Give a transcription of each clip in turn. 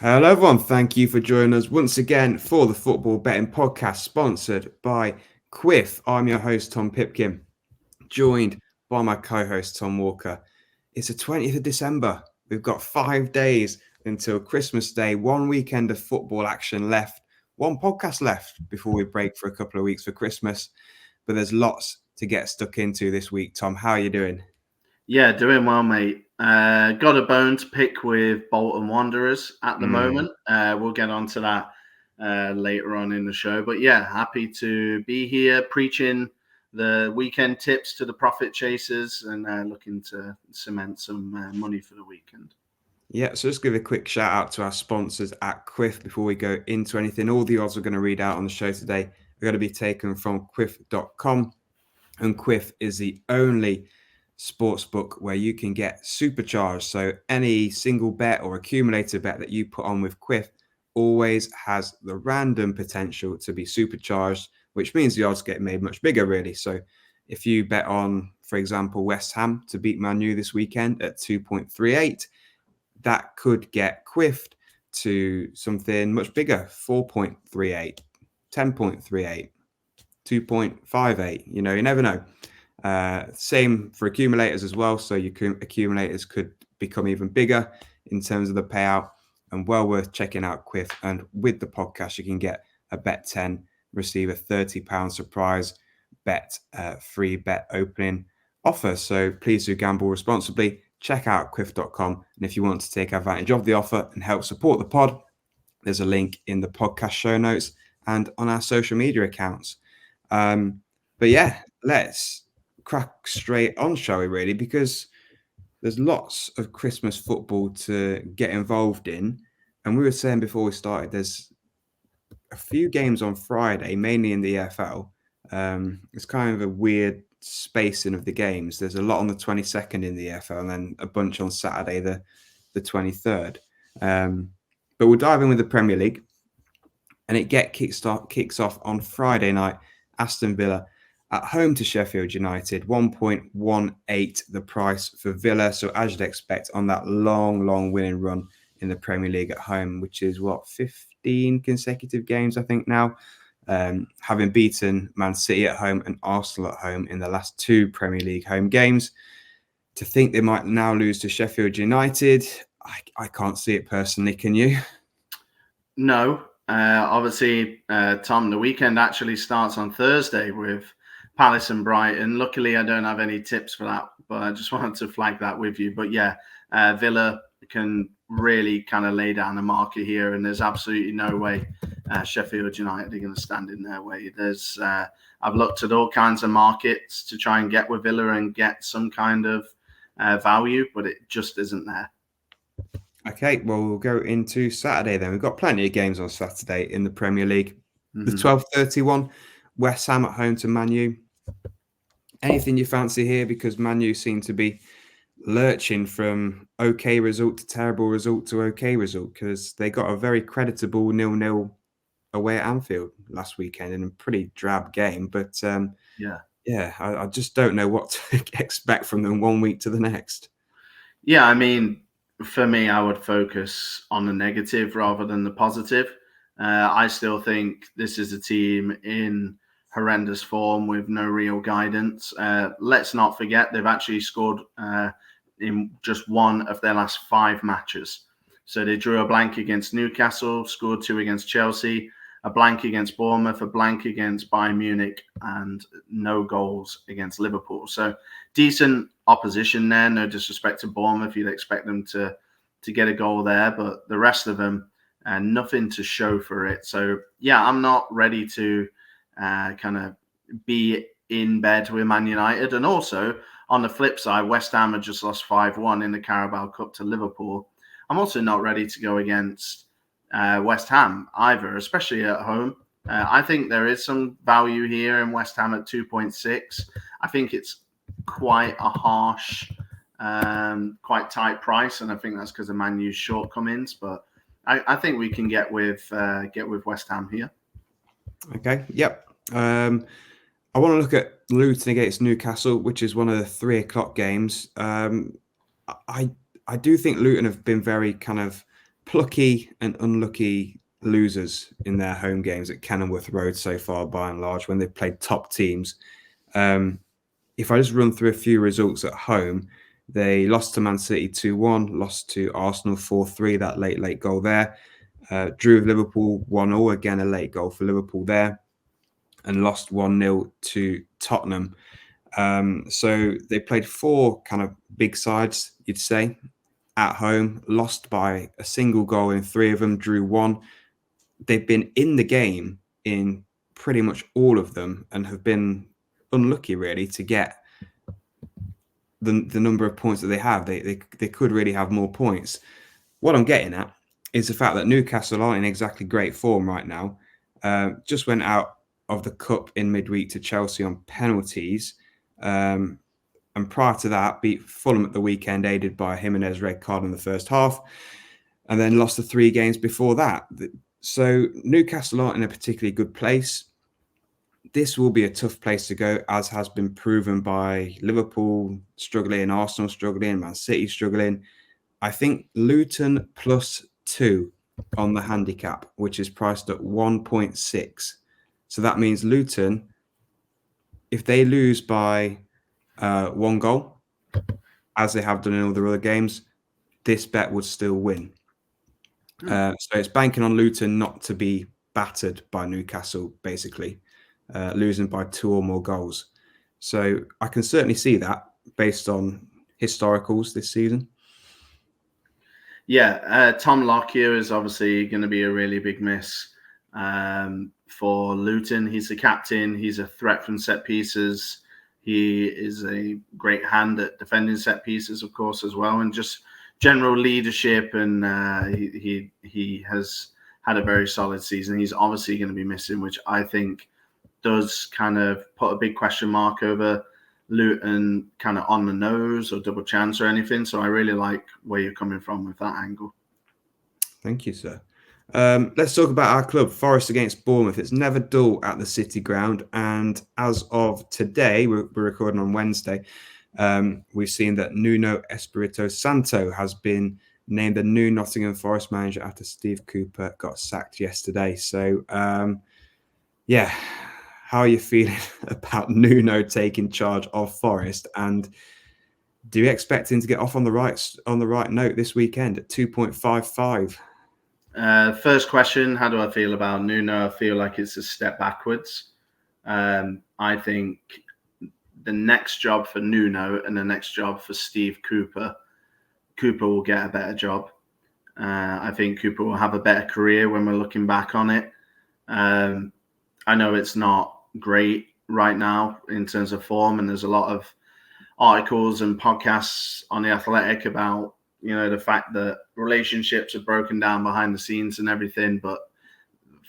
Hello, everyone. Thank you for joining us once again for the Football Betting Podcast, sponsored by Quiff. I'm your host, Tom Pipkin, joined by my co host, Tom Walker. It's the 20th of December. We've got 5 days until Christmas Day, one weekend of football action left, one podcast left before we break for a couple of weeks for Christmas. But there's lots to get stuck into this week. Tom, how are you doing? Yeah, doing well, mate. Got a bone to pick with Bolton Wanderers at the moment. We'll get onto that later on in the show. But yeah, happy to be here preaching the weekend tips to the profit chasers and looking to cement some money for the weekend. Yeah, so just give a quick shout out to our sponsors at Quiff before we go into anything. All the odds we're going to read out on the show today are going to be taken from quiff.com. And Quiff is the only sports book where you can get supercharged. So any single bet or accumulator bet that you put on with Quiff always has the random potential to be supercharged, which means the odds get made much bigger, really. So if you bet on, for example, West Ham to beat Man U this weekend at 2.38, that could get quiffed to something much bigger, 4.38, 10.38, 2.58. You never know. Same for accumulators as well. So your accumulators could become even bigger in terms of the payout, and well worth checking out Quiff. And with the podcast, you can get a bet 10, receive a £30 surprise bet, free bet opening offer. So please do gamble responsibly. Check out quiff.com. And if you want to take advantage of the offer and help support the pod, there's a link in the podcast show notes and on our social media accounts. But yeah, let's crack straight on, shall we, really? Because there's lots of Christmas football to get involved in. And we were saying before we started, there's a few games on Friday, mainly in the EFL. It's kind of a weird spacing of the games. There's a lot on the 22nd in the EFL and then a bunch on Saturday, the 23rd. But we'll dive in with the Premier League. And it kicks off on Friday night. Aston Villa at home to Sheffield United, 1.18 the price for Villa. So as you'd expect on that long winning run in the Premier League at home, which is 15 consecutive games, I think now, having beaten Man City at home and Arsenal at home in the last 2 Premier League home games. To think they might now lose to Sheffield United, I can't see it personally. Can you? No. Obviously, Tom, the weekend actually starts on Thursday with Palace and Brighton. Luckily, I don't have any tips for that, but I just wanted to flag that with you. But yeah, Villa can really kind of lay down a marker here, and there's absolutely no way Sheffield United are going to stand in their way. I've looked at all kinds of markets to try and get with Villa and get some kind of value, but it just isn't there. Okay, well, we'll go into Saturday then. We've got plenty of games on Saturday in the Premier League. The 12:31, West Ham at home to Man U. Anything you fancy here? Because Man U seem to be lurching from okay result to terrible result to okay result, because they got a very creditable 0-0 away at Anfield last weekend in a pretty drab game. But I just don't know what to expect from them one week to the next. Yeah, I mean, for me, I would focus on the negative rather than the positive. I still think this is a team in horrendous form with no real guidance. Let's not forget they've actually scored in just one of their last 5 matches. So they drew a blank against Newcastle, scored 2 against Chelsea, a blank against Bournemouth, a blank against Bayern Munich, and no goals against Liverpool. So decent opposition there. No disrespect to Bournemouth, you'd expect them to get a goal there, but the rest of them, nothing to show for it. So yeah, I'm not ready to kind of be in bed with Man United. And also on the flip side, West Ham had just lost 5-1 in the Carabao Cup to Liverpool. I'm also not ready to go against West Ham either, especially at home. I think there is some value here in West Ham at 2.6. I think it's quite a harsh, quite tight price, and I think that's because of Man U's shortcomings. But I think we can get with West Ham here. Okay. Yep. I want to look at Luton against Newcastle, which is one of the 3:00 games. I do think Luton have been very kind of plucky and unlucky losers in their home games at Kenilworth Road so far, by and large, when they've played top teams. If I just run through a few results at home, they lost to Man City 2-1, lost to Arsenal 4-3, that late goal there. Drew with Liverpool 1-0, again a late goal for Liverpool there, and lost 1-0 to Tottenham. So they played 4 kind of big sides, you'd say, at home, lost by a single goal in 3 of them, drew 1. They've been in the game in pretty much all of them and have been unlucky, really, to get the number of points that they have. They could really have more points. What I'm getting at is the fact that Newcastle aren't in exactly great form right now. Just went out of the cup in midweek to Chelsea on penalties. And prior to that, beat Fulham at the weekend, aided by a Jimenez red card in the first half, and then lost the 3 games before that. So Newcastle aren't in a particularly good place. This will be a tough place to go, as has been proven by Liverpool struggling, Arsenal struggling, Man City struggling. I think Luton +2 on the handicap, which is priced at 1.6. So that means Luton, if they lose by 1 goal, as they have done in all their other games, this bet would still win. So it's banking on Luton not to be battered by Newcastle, basically, losing by 2 or more goals. So I can certainly see that based on historicals this season. Yeah, Tom Lockyer is obviously going to be a really big miss for Luton. He's the captain. He's a threat from set pieces. He is a great hand at defending set pieces, of course, as well, and just general leadership. And he has had a very solid season. He's obviously going to be missing, which I think does kind of put a big question mark over Luton kind of on the nose or double chance or anything. So I really like where you're coming from with that angle. Thank you, sir. Let's talk about our club, Forest against Bournemouth. It's never dull at the City Ground. And as of today, we're recording on Wednesday, we've seen that Nuno Espirito Santo has been named the new Nottingham Forest manager after Steve Cooper got sacked yesterday. So, yeah, how are you feeling about Nuno taking charge of Forest? And do you expect him to get off on the right note this weekend at 2.55? First question, how do I feel about Nuno? I feel like it's a step backwards. I think the next job for Nuno and the next job for Steve Cooper will get a better job. I think Cooper will have a better career when we're looking back on it. I know it's not great right now in terms of form, and there's a lot of articles and podcasts on The Athletic about, you know, the fact that relationships are broken down behind the scenes and everything. But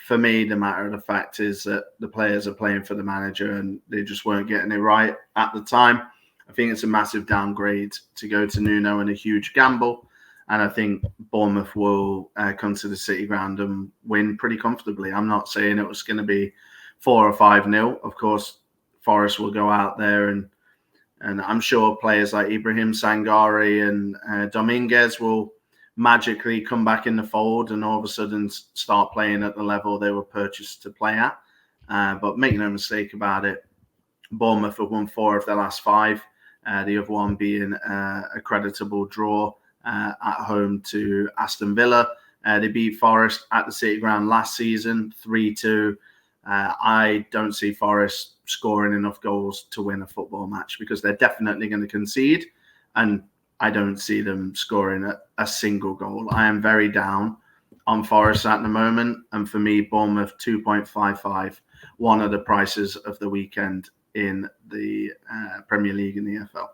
for me, the matter of the fact is that the players are playing for the manager and they just weren't getting it right at the time. I think it's a massive downgrade to go to Nuno and a huge gamble. And I think Bournemouth will come to the City Ground and win pretty comfortably. I'm not saying it was going to be 4 or 5-0. Of course, Forest will go out there and I'm sure players like Ibrahim Sangare and Dominguez will magically come back in the fold and all of a sudden start playing at the level they were purchased to play at. But make no mistake about it, Bournemouth have won 4 of their last 5. The other one being a creditable draw at home to Aston Villa. They beat Forest at the City Ground last season, 3-2. I don't see Forest scoring enough goals to win a football match because they're definitely going to concede, and I don't see them scoring a single goal. I am very down on Forest at the moment, and for me, Bournemouth 2.55, one of the prices of the weekend in the Premier League and the EFL.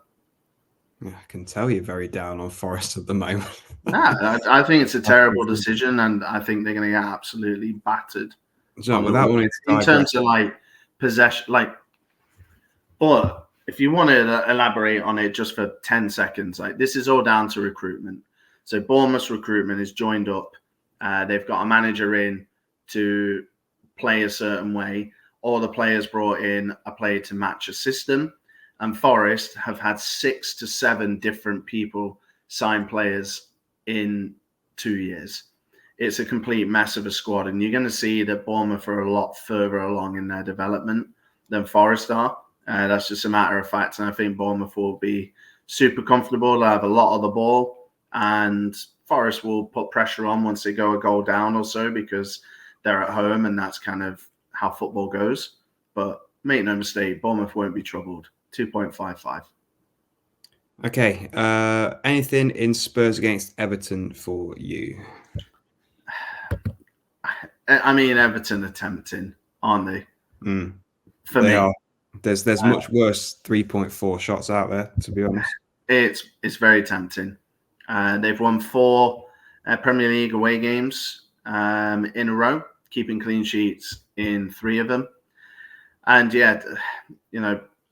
I can tell you're very down on Forest at the moment. I think it's a terrible decision, and I think they're going to get absolutely battered. John, without wanting to in terms of like possession, but if you want to elaborate on it just for 10 seconds, like this is all down to recruitment. So Bournemouth's recruitment is joined up. They've got a manager in to play a certain way. All the players brought in are played to match a system. And Forest have had 6 to 7 different people sign players in 2 years. it's a complete mess of a squad. And you're going to see that Bournemouth are a lot further along in their development than Forest are. That's just a matter of fact. And I think Bournemouth will be super comfortable. They'll have a lot of the ball. And Forest will put pressure on once they go a goal down or so, because they're at home, and that's kind of how football goes. But make no mistake, Bournemouth won't be troubled. 2.55. Okay. Anything in Spurs against Everton for you? I mean, Everton are tempting, aren't they? For They me, are. There's much worse 3.4 shots out there, to be honest. It's very tempting. They've won 4 Premier League away games in a row, keeping clean sheets in 3 of them. And yeah,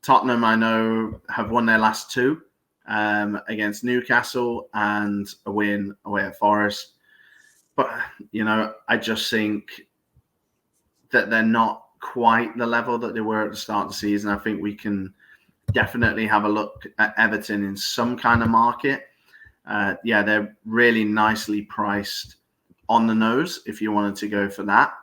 Tottenham, I know, have won their last 2 against Newcastle and a win away at Forest. But, I just think that they're not quite the level that they were at the start of the season. I think we can definitely have a look at Everton in some kind of market. They're really nicely priced on the nose if you wanted to go for that.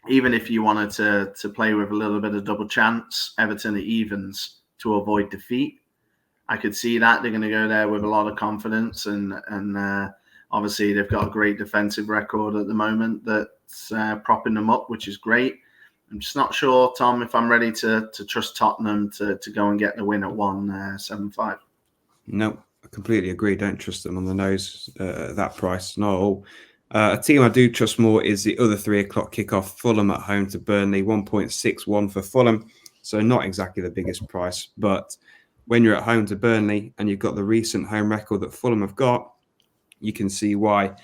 Even if you wanted to play with a little bit of double chance, Everton are evens to avoid defeat. I could see that. They're going to go there with a lot of confidence, and obviously they've got a great defensive record at the moment that's propping them up, which is great. I'm just not sure, Tom, if I'm ready to trust Tottenham to go and get the win at 1.75. No, I completely agree. Don't trust them on the nose at that price. Not at all. A team I do trust more is the other 3 o'clock kickoff, Fulham at home to Burnley, 1.61 for Fulham. So not exactly the biggest price, but when you're at home to Burnley and you've got the recent home record that Fulham have got, you can see why.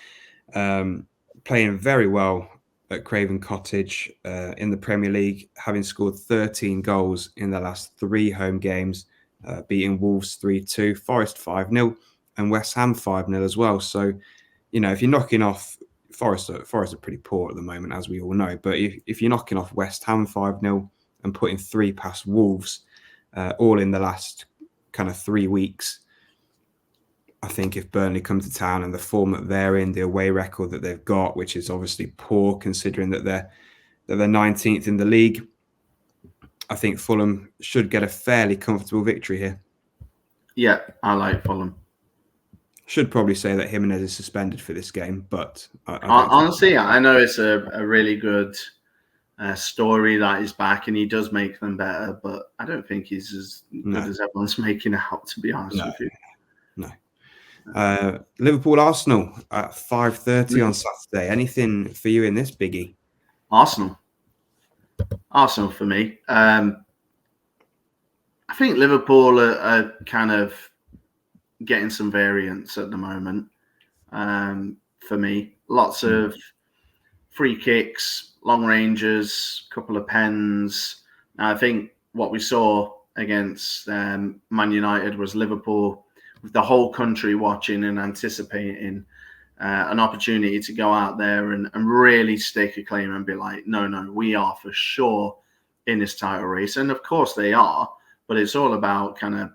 Playing very well at Craven Cottage in the Premier League, having scored 13 goals in the last 3 home games, beating Wolves 3-2, Forest 5-0, and West Ham 5-0 as well. So, if you're knocking off Forest are pretty poor at the moment, as we all know. But if you're knocking off West Ham 5-0 and putting 3 past Wolves, all in the last kind of 3 weeks, I think if Burnley come to town and the form that they're in, the away record that they've got, which is obviously poor considering that they're 19th in the league, I think Fulham should get a fairly comfortable victory here. Yeah, I like Fulham. Should probably say that Jimenez is suspended for this game, but honestly, I know it's a really good story that he's back and he does make them better, but I don't think he's as good as everyone's making out, to be honest with you. No. Liverpool Arsenal at 5:30 on Saturday. Anything for you in this biggie? Arsenal for me. I think Liverpool are kind of getting some variance at the moment. For me, lots of free kicks, long ranges, couple of pens. I think what we saw against Man United was Liverpool with the whole country watching and anticipating an opportunity to go out there and really stake a claim and be like, no, we are for sure in this title race. And of course they are, but it's all about kind of,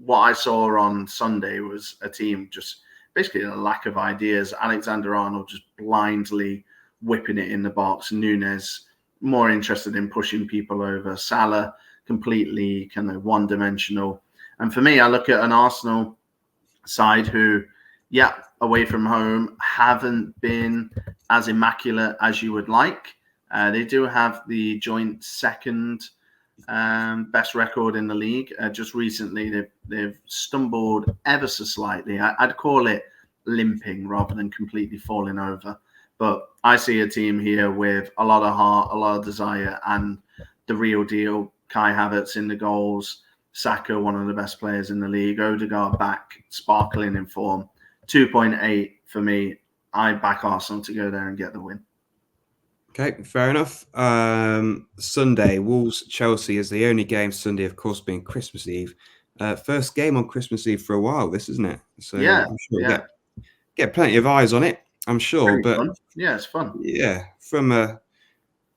what I saw on Sunday was a team just basically a lack of ideas. Alexander-Arnold just blindly whipping it in the box. Núñez more interested in pushing people over. Salah completely kind of one-dimensional. And for me, I look at an Arsenal side who, away from home, haven't been as immaculate as you would like. They do have the joint second best record in the league. Just recently, they've stumbled ever so slightly. I'd call it limping rather than completely falling over. But I see a team here with a lot of heart, a lot of desire, and the real deal. Kai Havertz in the goals. Saka, one of the best players in the league. Odegaard back, sparkling in form. 2.8 for me. I back Arsenal to go there and get the win. Okay, fair enough. Sunday, Wolves-Chelsea is the only game Sunday, of course, being Christmas Eve. First game on Christmas Eve for a while, this, isn't it? So yeah, I'm sure get plenty of eyes on it, I'm sure. Pretty fun. Yeah, it's fun. Yeah, from a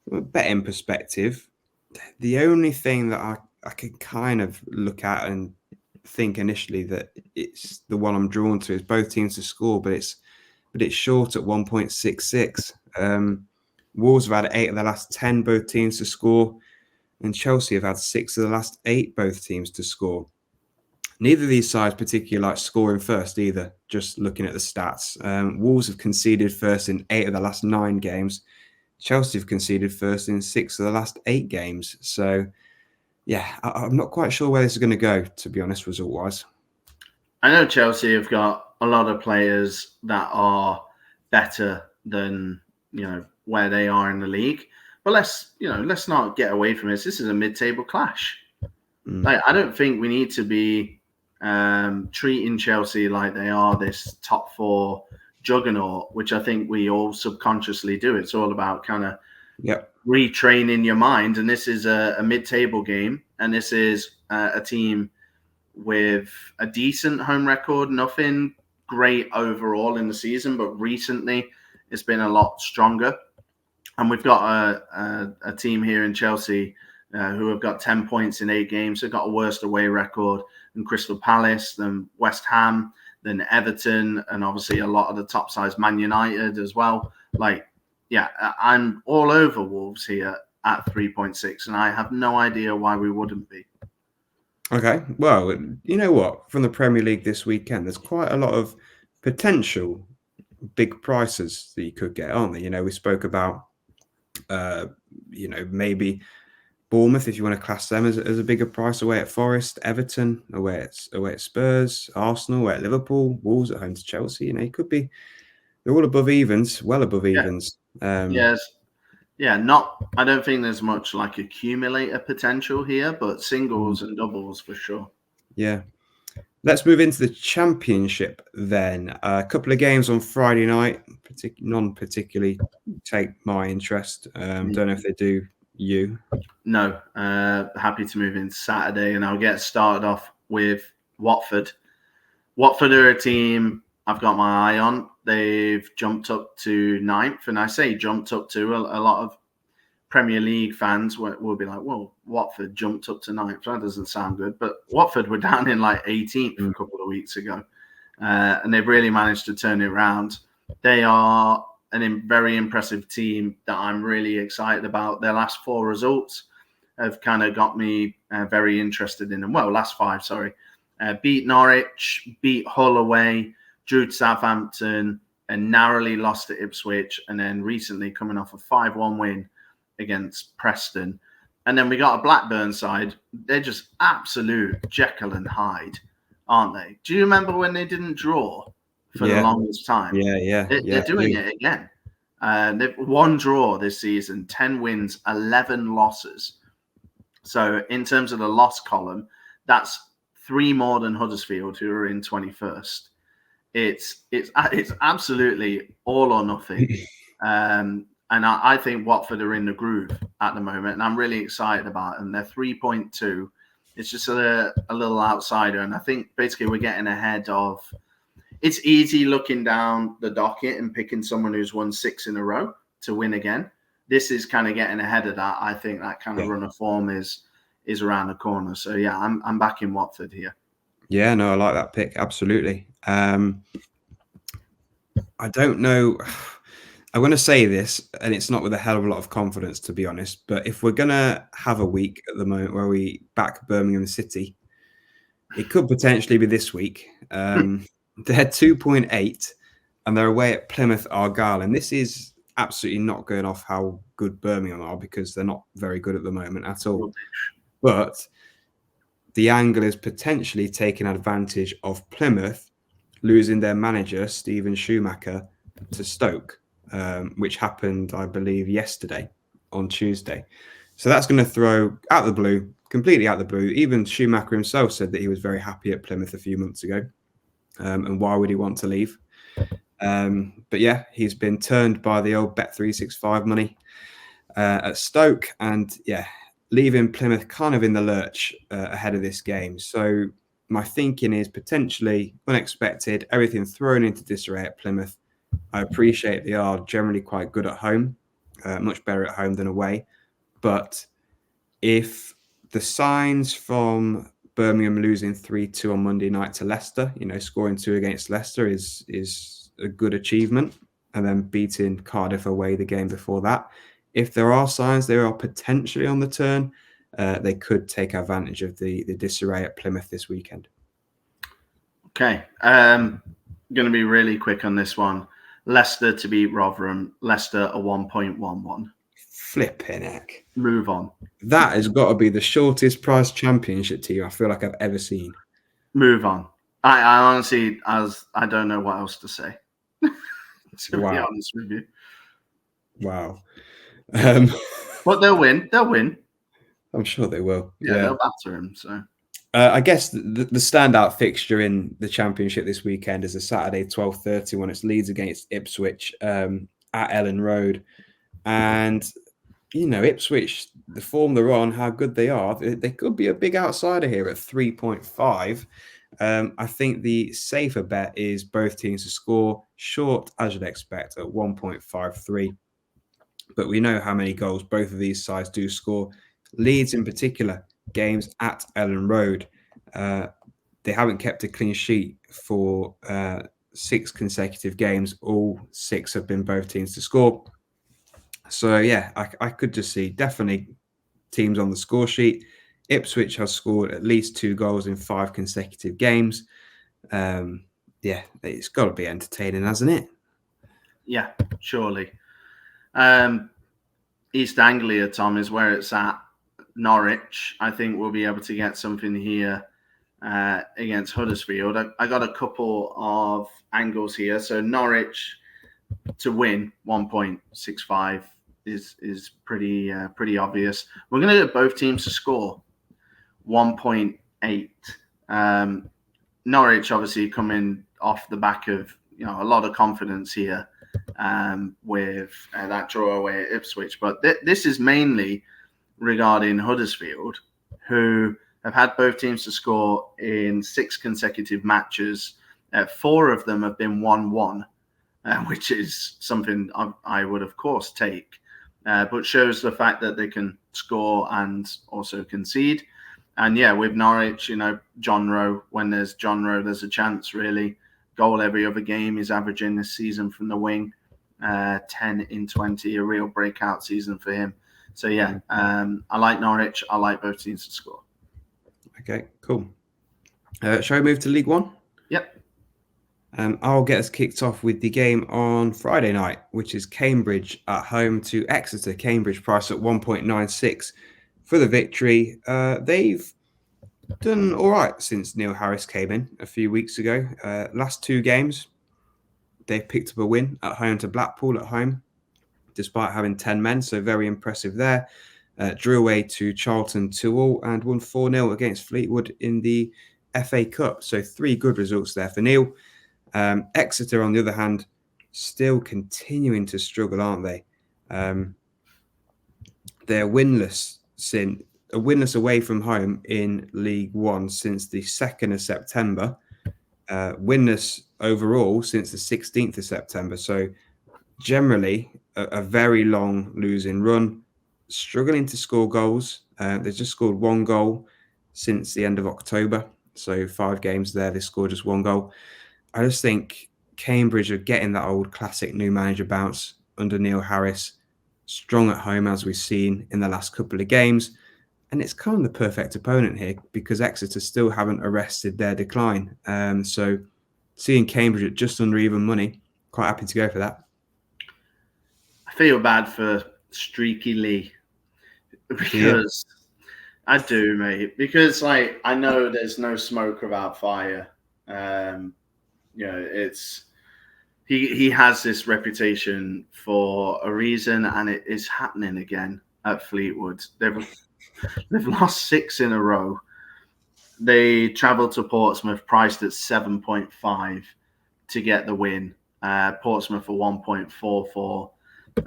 betting perspective, the only thing that I can kind of look at and think initially that it's the one I'm drawn to is both teams to score, but it's but it's short at 1.66. Wolves have had 8 of the last 10, both teams to score, and Chelsea have had 6 of the last 8, both teams to score. Neither of these sides particularly like scoring first either, just looking at the stats. Wolves have conceded first in 8 of the last 9 games. Chelsea have conceded first in 6 of the last 8 games. So, yeah, I'm not quite sure where this is going to go, to be honest, result-wise. I know Chelsea have got a lot of players that are better than, where they are in the league. But let's not get away from this. This is a mid-table clash. Like, I don't think we need to be treating Chelsea like they are this top 4 juggernaut, which I think we all subconsciously do. It's all about kind of retraining your mind. And this is a mid-table game. And this is a team with a decent home record, nothing great overall in the season, but recently it's been a lot stronger. And we've got a team here in Chelsea who have got 10 points in 8 games. They've got a worse away record than Crystal Palace, than West Ham, than Everton, and obviously a lot of the top sides, Man United as well. Like, yeah, I'm all over Wolves here at 3.6, and I have no idea why we wouldn't be. Okay, well, you know what? From the Premier League this weekend, there's quite a lot of potential big prices that you could get, aren't there? We spoke about, maybe Bournemouth, if you want to class them as a bigger price, away at Forest, Everton, away at Spurs, Arsenal, away at Liverpool, Wolves at home to Chelsea. It could be, they're all above evens, well above evens. Yes. Yeah, I don't think there's much like accumulator potential here, but singles and doubles for sure. Yeah. Let's move into the Championship then. A couple of games on Friday night, none particularly take my interest. Don't know if they do you. No, happy to move into Saturday, and I'll get started off with Watford. Watford are a team I've got my eye on. They've jumped up to 9th, and I say jumped up to, a lot of Premier League fans will be like, well, Watford jumped up to 9th. That doesn't sound good. But Watford were down in like 18th a couple of weeks ago, and they've really managed to turn it around. They are a very impressive team that I'm really excited about. Their last 4 results have kind of got me very interested in them. Well, last 5, sorry. Beat Norwich, beat Hull away, drew to Southampton, and narrowly lost to Ipswich, and then recently coming off a 5-1 win against Preston. And then we got a Blackburn side. They're just absolute Jekyll and Hyde, aren't they? Do you remember when they didn't draw for the longest time? They're doing it again. They've 1 draw this season, 10 wins, 11 losses. So in terms of the loss column, that's 3 more than Huddersfield, who are in 21st. It's absolutely all or nothing. And I think Watford are in the groove at the moment, and I'm really excited about them. They're 3.2. It's just a little outsider, and I think basically we're getting ahead of. It's easy looking down the docket and picking someone who's won 6 in a row to win again. This is kind of getting ahead of that. I think that kind of run of form is around the corner. So yeah, I'm back in Watford here. Yeah, no, I like that pick. Absolutely. I don't know. I'm going to say this, and it's not with a hell of a lot of confidence, to be honest. But if we're going to have a week at the moment where we back Birmingham City, it could potentially be this week. They're 2.8, and they're away at Plymouth Argyle. And this is absolutely not going off how good Birmingham are, because they're not very good at the moment at all. But the angle is potentially taking advantage of Plymouth losing their manager, Steven Schumacher, to Stoke, which happened, I believe, yesterday on Tuesday. So that's going to throw out the blue, completely out the blue. Even Schumacher himself said that he was very happy at Plymouth a few months ago. And why would he want to leave? But yeah, he's been turned by the old Bet365 money at Stoke, and yeah, leaving Plymouth kind of in the lurch ahead of this game. So my thinking is potentially unexpected, everything thrown into disarray at Plymouth. I appreciate they are generally quite good at home, much better at home than away. But if the signs from Birmingham losing 3-2 on Monday night to Leicester, scoring 2 against Leicester is a good achievement, and then beating Cardiff away the game before that. If there are signs they are potentially on the turn, they could take advantage of the disarray at Plymouth this weekend. Okay. Going to be really quick on this one. Leicester to beat Rotherham. Leicester a 1.11. Flipping heck. Move on. That has got to be the shortest price championship team I feel like I've ever seen. Move on. I honestly, I don't know what else to say. To be honest with you. Wow. But they'll win. They'll win. I'm sure they will. Yeah. They'll batter them. So. I guess the standout fixture in the championship this weekend is a Saturday 12:30 when it's Leeds against Ipswich at Ellen Road. And, Ipswich, the form they're on, how good they are, they could be a big outsider here at 3.5. I think the safer bet is both teams to score, short as you'd expect at 1.53. But we know how many goals both of these sides do score. Leeds in particular, games at Ellen Road. They haven't kept a clean sheet for 6 consecutive games. All 6 have been both teams to score. So, yeah, I could just see definitely teams on the score sheet. Ipswich has scored at least 2 goals in 5 consecutive games. It's got to be entertaining, hasn't it? Yeah, surely. East Anglia, Tom, is where it's at. Norwich, I think we'll be able to get something here against Huddersfield. I got a couple of angles here. So Norwich to win 1.65 is pretty obvious. We're going to get both teams to score 1.8. Norwich obviously coming off the back of a lot of confidence here with that draw away at Ipswich, but this is mainly regarding Huddersfield, who have had both teams to score in 6 consecutive matches. 4 of them have been 1-1, which is something I would, of course, take, but shows the fact that they can score and also concede. And yeah, with Norwich, John Rowe, when there's John Rowe, there's a chance, really. Goal every other game he's averaging this season from the wing, 10 in 20, a real breakout season for him. So yeah, I like Norwich. I like both teams to score. Okay, cool. Shall we move to League One? Yep. I'll get us kicked off with the game on Friday night, which is Cambridge at home to Exeter. Cambridge price at 1.96 for the victory. They've done all right since Neil Harris came in a few weeks ago. Last 2 games, they've picked up a win at home to Blackpool at home, despite having 10 men, so very impressive there. Drew away to Charlton 2-2 and won 4-0 against Fleetwood in the FA Cup. So 3 good results there for Neil. Exeter, on the other hand, still continuing to struggle, aren't they? They're winless away from home in League One since the 2nd of September. Winless overall since the 16th of September. So generally a very long losing run, struggling to score goals. They've just scored 1 goal since the end of October. So 5 games there, they scored just 1 goal. I just think Cambridge are getting that old classic new manager bounce under Neil Harris. Strong at home, as we've seen in the last couple of games. And it's kind of the perfect opponent here because Exeter still haven't arrested their decline. So seeing Cambridge at just under even money, quite happy to go for that. I feel bad for Streaky Lee because I do, mate. Because I know there's no smoke without fire. It's he has this reputation for a reason, and it is happening again at Fleetwood. They've lost 6 in a row. They travelled to Portsmouth, priced at 7.5 to get the win. Portsmouth for 1.44.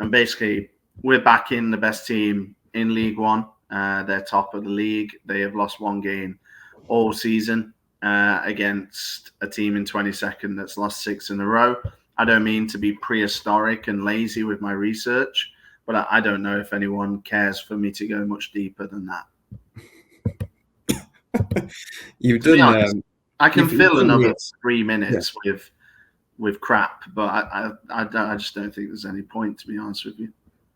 And basically, we're back in the best team in League One. They're top of the league. They have lost 1 game all season against a team in 22nd that's lost 6 in a row. I don't mean to be prehistoric and lazy with my research, but I don't know if anyone cares for me to go much deeper than that. You've done. I can fill another 3 minutes with with crap. But I just don't think there's any point, to be honest with you.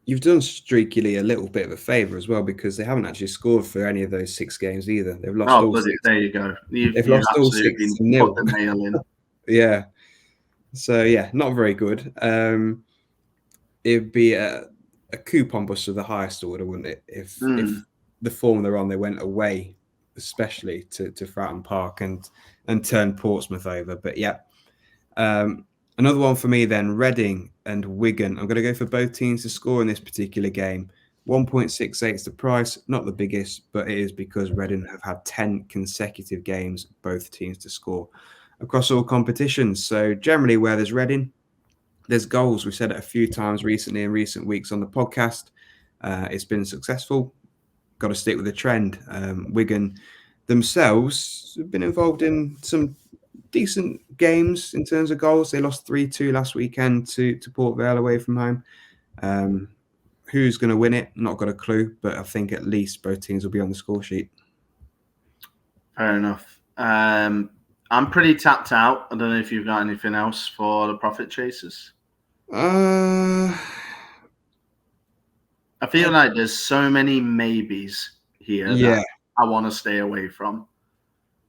You've done Streakily a little bit of a favour as well, because they haven't actually scored for any of those 6 games either. They've lost all Bloody, 6. there you go. You've Lost all absolutely 6 to nil. put the nail in. Yeah. So yeah, not very good. It'd be a coupon bust of the highest order, wouldn't it? If the form they're on, they went away, especially to Fratton Park and turned Portsmouth over. But yeah, another one for me then, Reading and Wigan. I'm going to go for both teams to score in this particular game. 1.68 is the price, not the biggest, but it is because Reading have had 10 consecutive games, both teams to score across all competitions. So generally where there's Reading, there's goals. We've said it a few times recently in recent weeks on the podcast. It's been successful. Got to stick with the trend. Wigan themselves have been involved in some decent games in terms of goals. They lost 3-2 last weekend to Port Vale away from home. Who's going to win it? Not got a clue, but I think at least both teams will be on the score sheet. Fair enough. I'm pretty tapped out. I don't know if you've got anything else for the profit chasers. I feel like there's so many maybes here that I want to stay away from.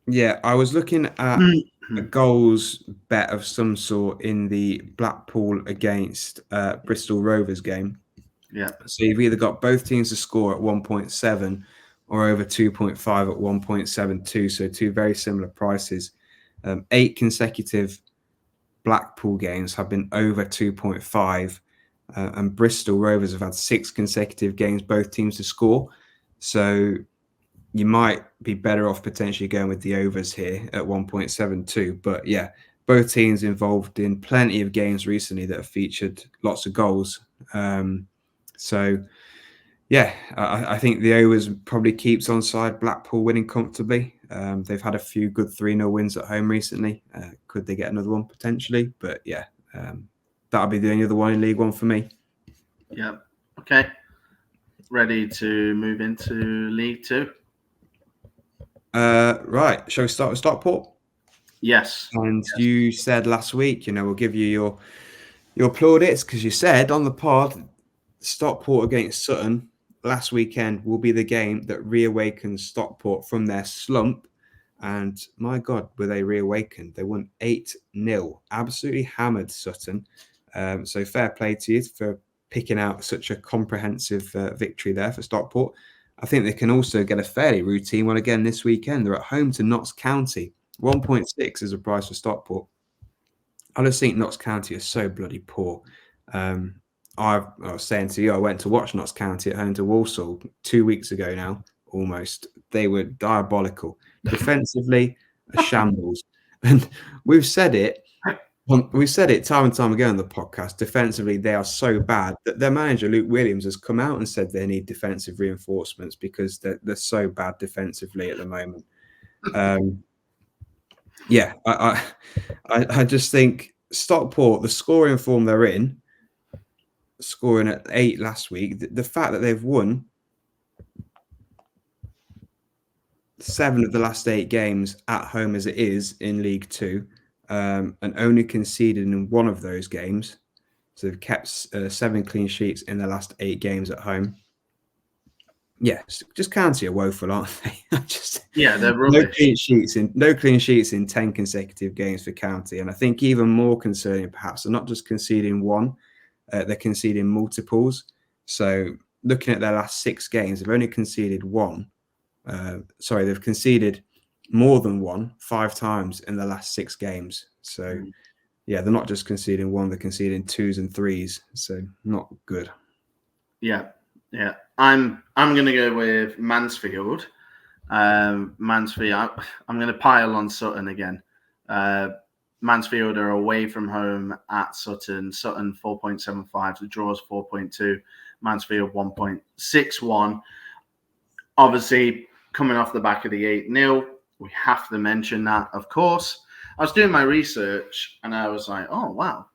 Yeah, I was looking at a goals bet of some sort in the Blackpool against Bristol Rovers game. Yeah. So you've either got both teams to score at 1.7 or over 2.5 at 1.72. So 2 very similar prices. 8 consecutive Blackpool games have been over 2.5. And Bristol Rovers have had 6 consecutive games, both teams to score. So you might be better off potentially going with the overs here at 1.72. But yeah, both teams involved in plenty of games recently that have featured lots of goals. So yeah, I think the overs probably keeps on side Blackpool winning comfortably. They've had a few good 3-0 wins at home recently. Could they get another one potentially? But yeah, that'll be the only other one in League One for me. Yeah. Okay. Ready to move into League Two? Right. Shall we start with Stockport? Yes. And you said last week, we'll give you your plaudits, because you said on the pod, Stockport against Sutton last weekend will be the game that reawakens Stockport from their slump. And my God, were they reawakened? They won 8-0, absolutely hammered Sutton. So fair play to you for picking out such a comprehensive victory there for Stockport. I think they can also get a fairly routine one again this weekend. They're at home to Notts County. 1.6 is the price for Stockport. I just think Notts County is so bloody poor. I was saying to you, I went to watch Notts County at home to Walsall 2 weeks ago now, almost. They were diabolical. Defensively, a shambles. And we've said it time and time again on the podcast. Defensively, they are so bad that their manager, Luke Williams, has come out and said they need defensive reinforcements because they're so bad defensively at the moment. Yeah, I just think Stockport, the scoring form they're in, scoring at 8 last week, the fact that they've won 7 of the last 8 games at home as it is in League Two, and only conceded in one of those games. So they've kept 7 clean sheets in the last 8 games at home. Yeah, just County are woeful, aren't they? They're rubbish. No clean sheets in 10 consecutive games for County. And I think even more concerning, perhaps, they're not just conceding one, they're conceding multiples. So looking at their last 6 games, they've only conceded one. They've conceded more than one 5 times in the last 6 games. So yeah, they're not just conceding one, they're conceding 2s and 3s. So not good. Yeah. I'm going to go with Mansfield. Mansfield. I'm going to pile on Sutton again. Mansfield are away from home at Sutton. Sutton 4.75. The draw is 4.2. Mansfield 1.61. Obviously, coming off the back of the 8-0, we have to mention that, of course. I was doing my research and I was like, oh, wow.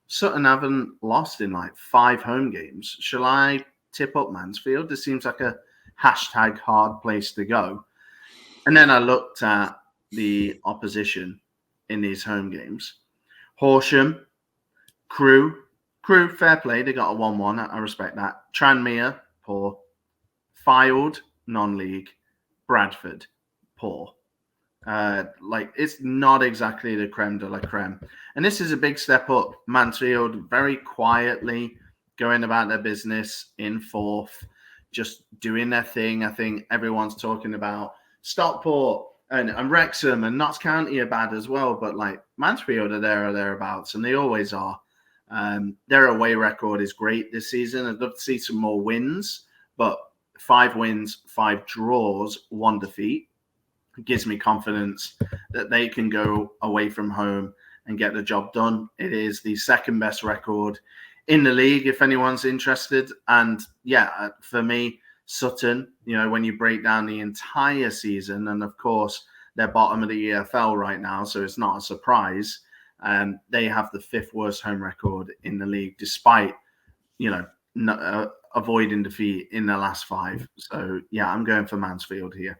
Sutton haven't lost in like 5 home games. Shall I tip up Mansfield? This seems like a hashtag hard place to go. And then I looked at the opposition in these home games. Horsham, Crew, fair play. They got a 1-1. I respect that. Tranmere, poor. Fylde, non-league. Bradford, poor. It's not exactly the creme de la creme. And this is a big step up. Mansfield very quietly going about their business in fourth, just doing their thing. I think everyone's talking about Stockport and Wrexham and Notts County are bad as well, but Mansfield are there or thereabouts, and they always are. Their away record is great this season. I'd love to see some more wins, but 5 wins, 5 draws, 1 defeat. It gives me confidence that they can go away from home and get the job done. It is the second best record in the league, if anyone's interested. And for me, Sutton, when you break down the entire season, and of course, they're bottom of the EFL right now, so it's not a surprise. They have the 5th worst home record in the league, despite, avoiding defeat in their last 5. So, I'm going for Mansfield here.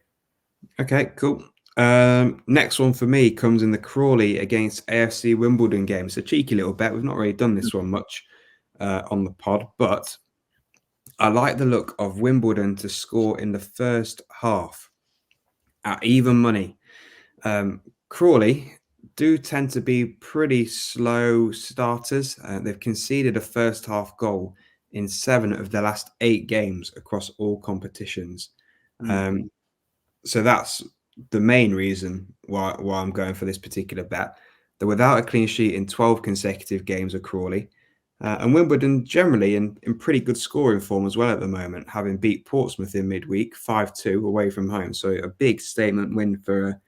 Okay, cool. Next one for me comes in the Crawley against AFC Wimbledon game. It's a cheeky little bet. We've not really done this one much on the pod, but I like the look of Wimbledon to score in the first half at even money. Crawley do tend to be pretty slow starters. They've conceded a first half goal in 7 of their last 8 games across all competitions. So that's the main reason why I'm going for this particular bet. They're without a clean sheet in 12 consecutive games of Crawley. And Wimbledon generally in pretty good scoring form as well at the moment, having beat Portsmouth in midweek 5-2 away from home. So a big statement win for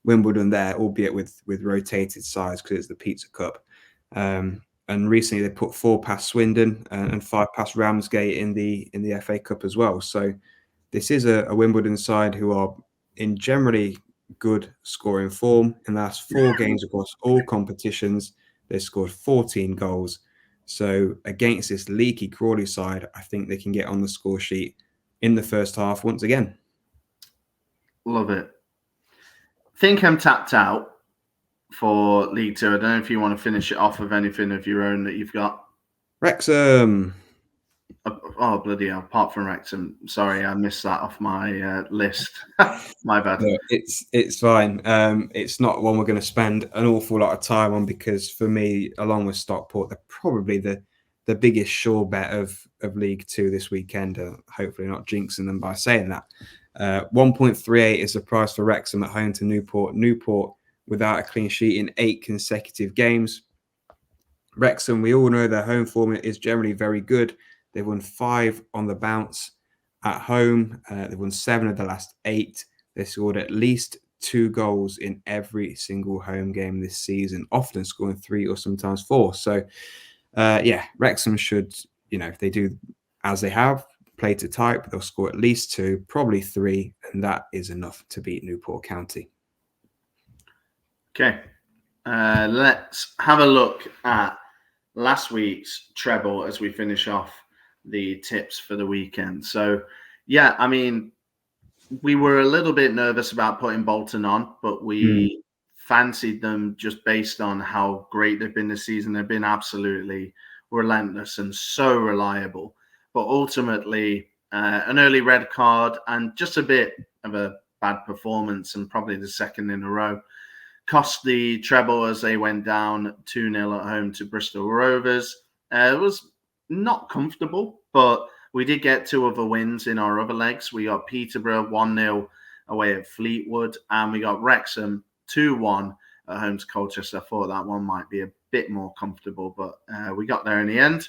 Wimbledon there, albeit with rotated sides because it's the Pizza Cup. And recently they put 4 past Swindon and 5 past Ramsgate in the FA Cup as well. So this is a Wimbledon side who are in generally good scoring form. In the last 4 games across all competitions, they scored 14 goals. So against this leaky Crawley side, I think they can get on the score sheet in the first half once again. Love it. Think I'm tapped out for League 2. I don't know if you want to finish it off with anything of your own that you've got. Wrexham. Oh, bloody hell. Apart from Wrexham. Sorry, I missed that off my list. My bad. No, it's fine. It's not one we're going to spend an awful lot of time on because for me, along with Stockport, they're probably the biggest sure bet of League 2 this weekend. Hopefully not jinxing them by saying that. 1.38 is the price for Wrexham at home to Newport. Newport without a clean sheet in 8 consecutive games. Wrexham, we all know their home form is generally very good. They've won 5 on the bounce at home. They've won 7 of the last 8. They scored at least 2 goals in every single home game this season, often scoring 3 or sometimes 4. So, Wrexham should, if they do as they have, play to type, they'll score at least 2, probably 3, and that is enough to beat Newport County. Okay. Let's have a look at last week's treble as we finish off the tips for the weekend. So, we were a little bit nervous about putting Bolton on, but we fancied them just based on how great they've been this season. They've been absolutely relentless and so reliable. But ultimately, an early red card and just a bit of a bad performance, and probably the second in a row, cost the treble as they went down 2-0 at home to Bristol Rovers. It was not comfortable, but we did get 2 other wins in our other legs. We got Peterborough 1-0 away at Fleetwood, and we got Wrexham 2-1 at home to Colchester. I thought that one might be a bit more comfortable, but we got there in the end.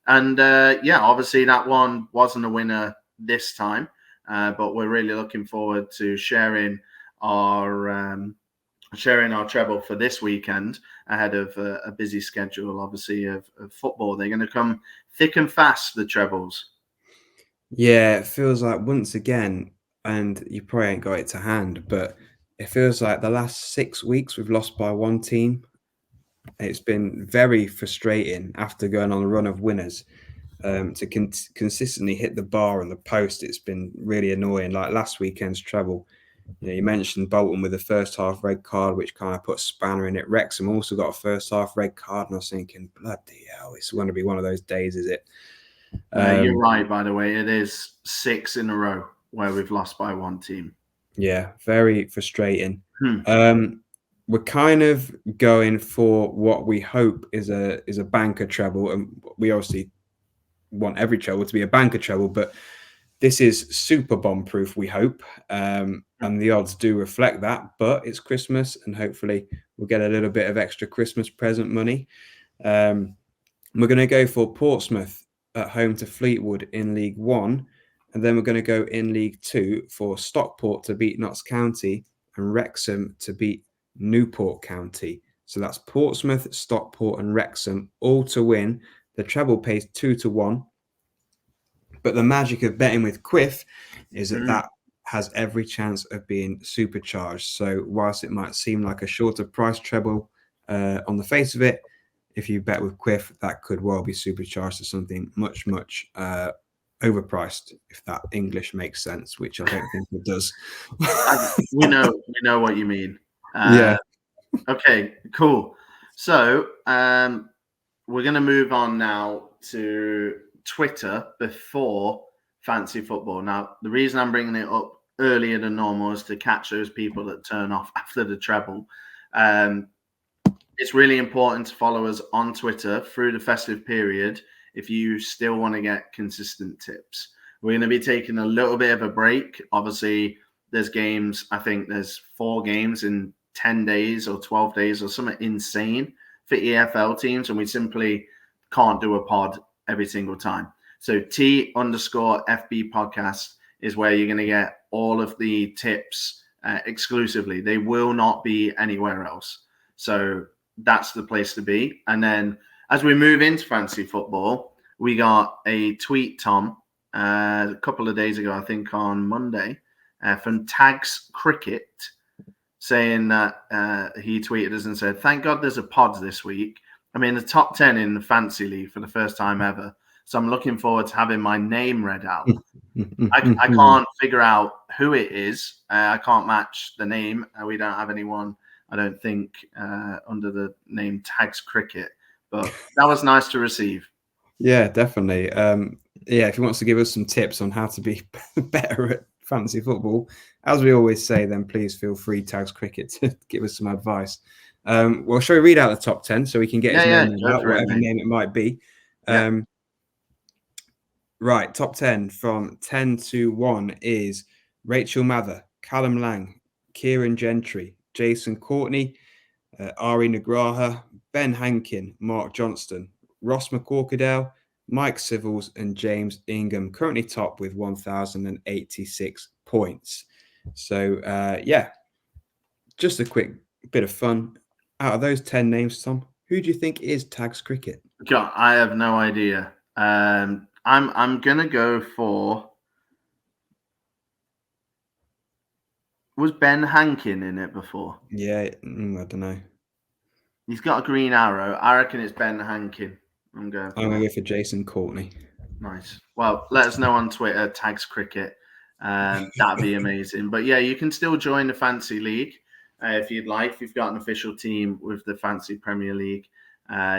And obviously that one wasn't a winner this time, but we're really looking forward to sharing our treble for this weekend ahead of a busy schedule, obviously, of football. They're going to come thick and fast, the trebles. Yeah, it feels like once again, and you probably ain't got it to hand, but it feels like the last 6 weeks we've lost by 1 team. It's been very frustrating after going on a run of winners to consistently hit the bar and the post. It's been really annoying. Like last weekend's treble, You mentioned Bolton with the first half red card, which kind of put a spanner in it. Wrexham also got a first half red card, and I was thinking, bloody hell, it's going to be one of those days, is it? You're right, by the way. It is 6 in a row where we've lost by one team. Yeah, very frustrating. We're kind of going for what we hope is a banker treble, and we obviously want every treble to be a banker treble, but this is super bomb proof, we hope, and the odds do reflect that. But it's Christmas, and hopefully we'll get a little bit of extra Christmas present money. We're going to go for Portsmouth at home to Fleetwood in League One. And then we're going to go in League Two for Stockport to beat Notts County and Wrexham to beat Newport County. So that's Portsmouth, Stockport and Wrexham all to win. The treble pays 2-1. But the magic of betting with Quiff is that has every chance of being supercharged. So whilst it might seem like a shorter price treble on the face of it, if you bet with Quiff, that could well be supercharged to something much, much overpriced, if that English makes sense, which I don't think it does. we know what you mean. Yeah. Okay, cool. So we're going to move on now to Twitter before fancy football. Now, the reason I'm bringing it up earlier than normal is to catch those people that turn off after the treble. It's really important to follow us on Twitter through the festive period if you still want to get consistent tips. We're going to be taking a little bit of a break. Obviously, there's games. I think there's 4 games in 10 days or 12 days or something insane for EFL teams, and we simply can't do a pod every single time. So T_FB podcast is where you're going to get all of the tips exclusively. They will not be anywhere else. So that's the place to be. And then as we move into fantasy football, we got a tweet, Tom, a couple of days ago, I think on Monday, from Tags Cricket, saying that he tweeted us and said, "Thank God there's a pod this week. I'm in the top 10 in the fantasy league for the first time ever. So I'm looking forward to having my name read out." I can't figure out who it is. I can't match the name. We don't have anyone, I don't think, under the name Tags Cricket. But that was nice to receive. Yeah, definitely. If he wants to give us some tips on how to be better at fantasy football, as we always say, then please feel free, Tags Cricket, to give us some advice. Well, shall we read out the top 10 so we can get his name out, whatever name it might be? Right, top 10 from 10 to 1 is Rachel Mather, Callum Lang, Kieran Gentry, Jason Courtney, Ari Nagraha, Ben Hankin, Mark Johnston, Ross McCorkadale, Mike Civils, and James Ingham, currently top with 1,086 points. So, just a quick bit of fun. Out of those 10 names, Tom, who do you think is Tags Cricket? God, I have no idea. I'm gonna go for. Was Ben Hankin in it before? Yeah, I don't know. He's got a green arrow. I reckon it's Ben Hankin. I'm going to go for Jason Courtney. Nice. Well, let us know on Twitter, Tags Cricket. That'd be amazing. But yeah, you can still join the Fantasy League if you'd like. If you've got an official team with the Fantasy Premier League,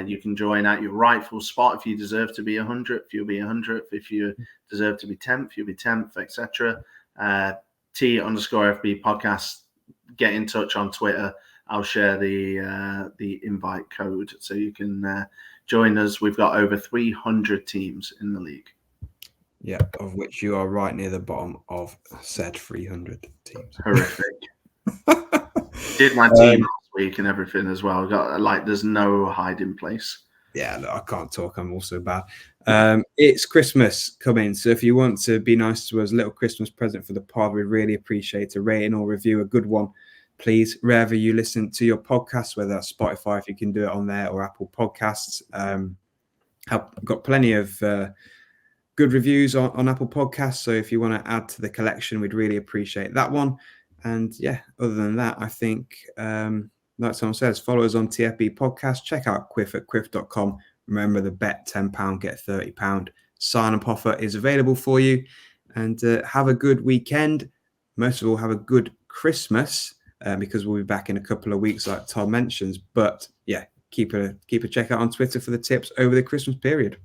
you can join at your rightful spot. If you deserve to be 100th, you'll be 100th. If you deserve to be 10th, you'll be 10th, etc. T_FB podcast. Get in touch on Twitter. I'll share the invite code so you can join us. We've got over 300 teams in the league. Yeah, of which you are right near the bottom of said 300 teams. Horrific. Did my team last week and everything as well. There's no hiding place. Yeah, look, I can't talk. I'm also bad. It's Christmas coming, so if you want to be nice to us, a little Christmas present for the pod, we'd really appreciate a rating or review, a good one, please, wherever you listen to your podcast, whether that's Spotify, if you can do it on there, or Apple Podcasts. I've got plenty of good reviews on Apple Podcasts, so if you want to add to the collection, we'd really appreciate that one. And yeah, other than that, I think, like someone says, follow us on TFB Podcast. Check out Quiff at quiff.com. Remember, the bet £10, get £30 sign-up offer is available for you. And have a good weekend. Most of all, have a good Christmas because we'll be back in a couple of weeks, like Tom mentions. But yeah, keep a check out on Twitter for the tips over the Christmas period.